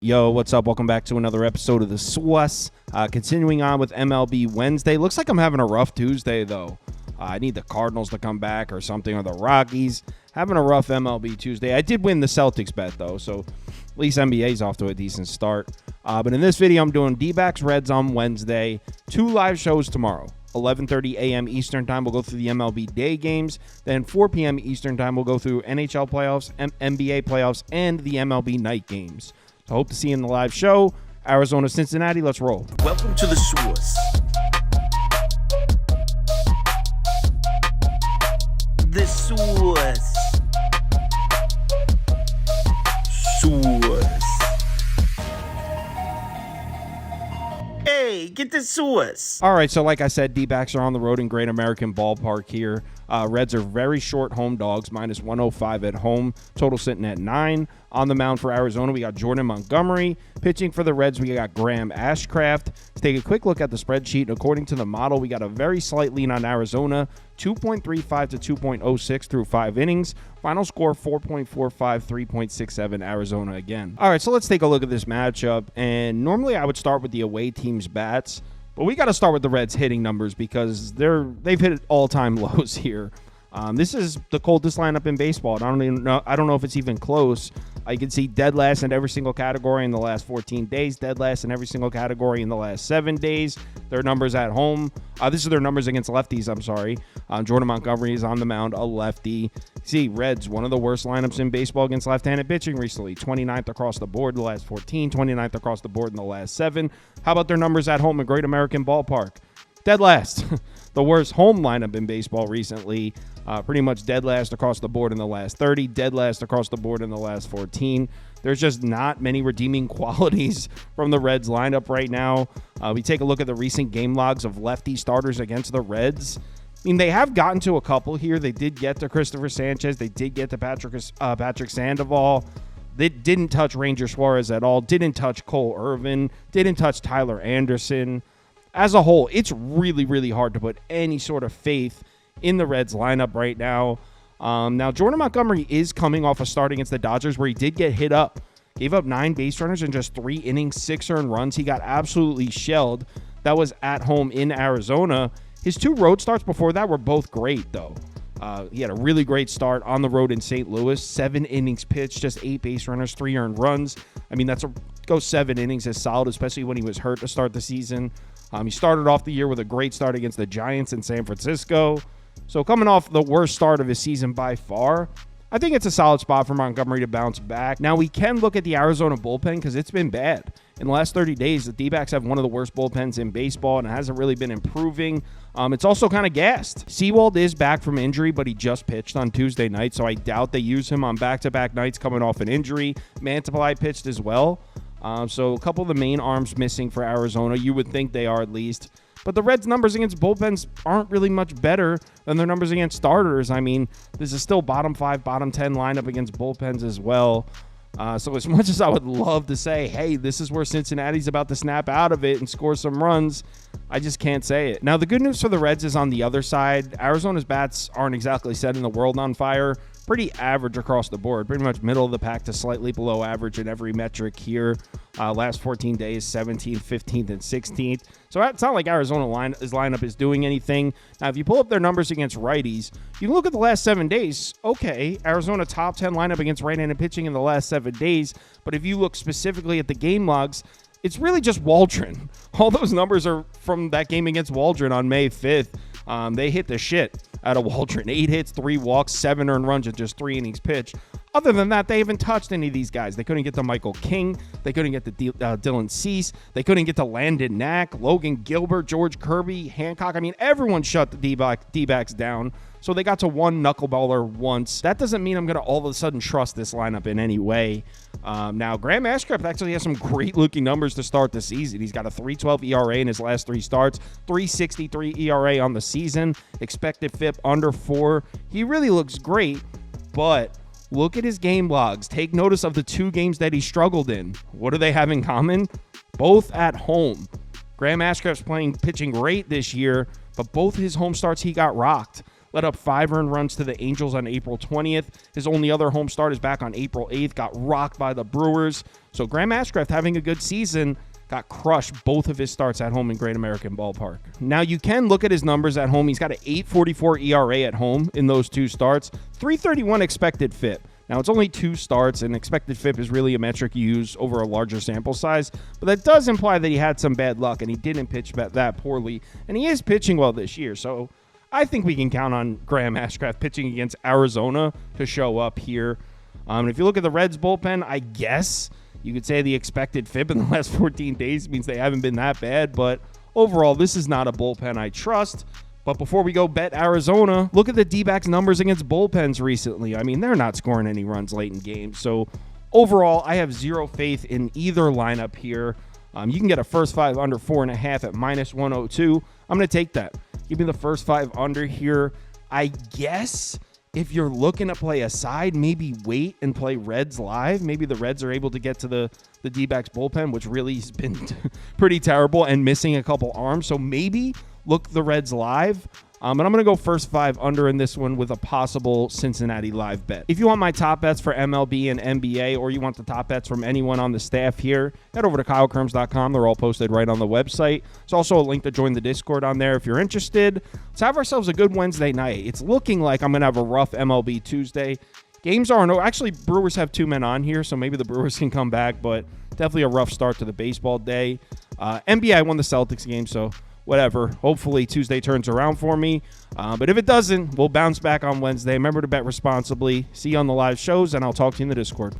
Yo, what's up? Welcome back to another episode of the SWUS. Continuing on with MLB Wednesday. Looks like I'm having a rough Tuesday, though. I need the Cardinals to come back or something, or the Rockies. Having a rough MLB Tuesday. I did win the Celtics bet, though, so at least NBA's off to a decent start. But in this video, I'm doing D-backs Reds on Wednesday. 2 live shows tomorrow. 11:30 a.m. Eastern Time, we'll go through the MLB day games. Then 4 p.m. Eastern Time, we'll go through NHL playoffs, NBA playoffs, and the MLB night games. So hope to see you in the live show. Arizona, Cincinnati, let's roll. Welcome to the SWUS. The SWUS. SWUS. Hey, get the SWUS. All right, so like I said, D-backs are on the road in Great American Ballpark here. Reds are very short home dogs, minus 105 at home. Total sitting at 9. On the mound for Arizona, we got Jordan Montgomery. Pitching for the Reds, we got Graham Ashcraft. Let's take a quick look at the spreadsheet. According to the model, we got a very slight lean on Arizona, 2.35 to 2.06 through 5 innings. Final score, 4.45, 3.67 Arizona again. All right, so let's take a look at this matchup. And normally I would start with the away team's bats, but we got to start with the Reds hitting numbers because they've hit all-time lows here. This is the coldest lineup in baseball. I don't know if it's even close. You can see dead last in every single category in the last 14 days, dead last in every single category in the last 7 days. Their numbers at home. This is their numbers against lefties, I'm sorry. Jordan Montgomery is on the mound, a lefty. See, Reds, one of the worst lineups in baseball against left-handed pitching recently. 29th across the board the last 14, 29th across the board in the last 7. How about their numbers at home at Great American Ballpark? Dead last. The worst home lineup in baseball recently. Pretty much dead last across the board in the last 30, dead last across the board in the last 14. There's just not many redeeming qualities from the Reds lineup right now. We take a look at the recent game logs of lefty starters against the Reds. I mean, they have gotten to a couple here. They did get to Christopher Sanchez. They did get to Patrick Sandoval. They didn't touch Ranger Suarez at all. Didn't touch Cole Irvin. Didn't touch Tyler Anderson. As a whole, it's really, really hard to put any sort of faith in the Reds lineup right now. Now, Jordan Montgomery is coming off a start against the Dodgers where he did get hit up. Gave up 9 base runners in just 3 innings, 6 earned runs. He got absolutely shelled. That was at home in Arizona. His 2 road starts before that were both great, though. He had a really great start on the road in St. Louis. 7 innings pitched, just 8 base runners, 3 earned runs. I mean, go 7 innings is solid, especially when he was hurt to start the season. He started off the year with a great start against the Giants in San Francisco. So coming off the worst start of his season by far, I think it's a solid spot for Montgomery to bounce back. Now, we can look at the Arizona bullpen because it's been bad. In the last 30 days, the D-backs have one of the worst bullpens in baseball, and it hasn't really been improving. It's also kind of gassed. Sewald is back from injury, but he just pitched on Tuesday night, so I doubt they use him on back-to-back nights coming off an injury. Mantiply pitched as well. So a couple of the main arms missing for Arizona. You would think they are at least. But the Reds' numbers against bullpens aren't really much better than their numbers against starters. I mean, this is still bottom 5, bottom 10 lineup against bullpens as well. So as much as I would love to say, hey, this is where Cincinnati's about to snap out of it and score some runs, I just can't say it. Now, the good news for the Reds is on the other side. Arizona's bats aren't exactly setting the world on fire. Pretty average across the board, pretty much middle of the pack to slightly below average in every metric here. Last 14 days, 17th, 15th, and 16th. So it's not like Arizona lineup is doing anything. Now, if you pull up their numbers against righties, you can look at the last 7 days. Okay, Arizona top 10 lineup against right-handed pitching in the last 7 days. But if you look specifically at the game logs, it's really just Waldron. All those numbers are from that game against Waldron on May 5th. They hit the shit out of Waldron. 8 hits, 3 walks, 7 earned runs in just 3 innings pitched. Other than that, they haven't touched any of these guys. They couldn't get to Michael King. They couldn't get to Dylan Cease. They couldn't get to Landon Knack, Logan Gilbert, George Kirby, Hancock. I mean, everyone shut the D-backs down. So they got to one knuckleballer once. That doesn't mean I'm going to all of a sudden trust this lineup in any way. Now, Graham Ashcraft actually has some great-looking numbers to start the season. He's got a 3.12 ERA in his last 3 starts, 3.63 ERA on the season, expected FIP under 4. He really looks great, but look at his game logs. Take notice of the 2 games that he struggled in. What do they have in common? Both at home. Graham Ashcraft's pitching great this year, but both his home starts he got rocked. Let up 5 earned runs to the Angels on April 20th. His only other home start is back on April 8th. Got rocked by the Brewers. So Graham Ashcraft having a good season. Got crushed both of his starts at home in Great American Ballpark. Now, you can look at his numbers at home. He's got an 8.44 ERA at home in those 2 starts. 3.31 expected FIP. Now, it's only 2 starts, and expected FIP is really a metric you use over a larger sample size, but that does imply that he had some bad luck, and he didn't pitch that poorly, and he is pitching well this year, so I think we can count on Graham Ashcraft pitching against Arizona to show up here. If you look at the Reds bullpen, I guess you could say the expected FIP in the last 14 days means they haven't been that bad, but overall, this is not a bullpen I trust. But before we go bet Arizona, look at the D-backs numbers against bullpens recently. I mean, they're not scoring any runs late in games. So overall, I have zero faith in either lineup here. You can get a first 5 under 4.5 at -102. I'm going to take that. Give me the first 5 under here. I guess if you're looking to play a side, maybe wait and play Reds live. Maybe the Reds are able to get to the D-backs bullpen, which really has been pretty terrible and missing a couple arms. So maybe look the Reds live. And I'm going to go first 5 under in this one with a possible Cincinnati live bet. If you want my top bets for MLB and NBA, or you want the top bets from anyone on the staff here, head over to KyleKirms.com. They're all posted right on the website. There's also a link to join the Discord on there if you're interested. Let's have ourselves a good Wednesday night. It's looking like I'm going to have a rough MLB Tuesday. Games are no. Actually, Brewers have 2 men on here, so maybe the Brewers can come back, but definitely a rough start to the baseball day. NBA, I won the Celtics game, so whatever. Hopefully Tuesday turns around for me. But if it doesn't, we'll bounce back on Wednesday. Remember to bet responsibly. See you on the live shows, and I'll talk to you in the Discord.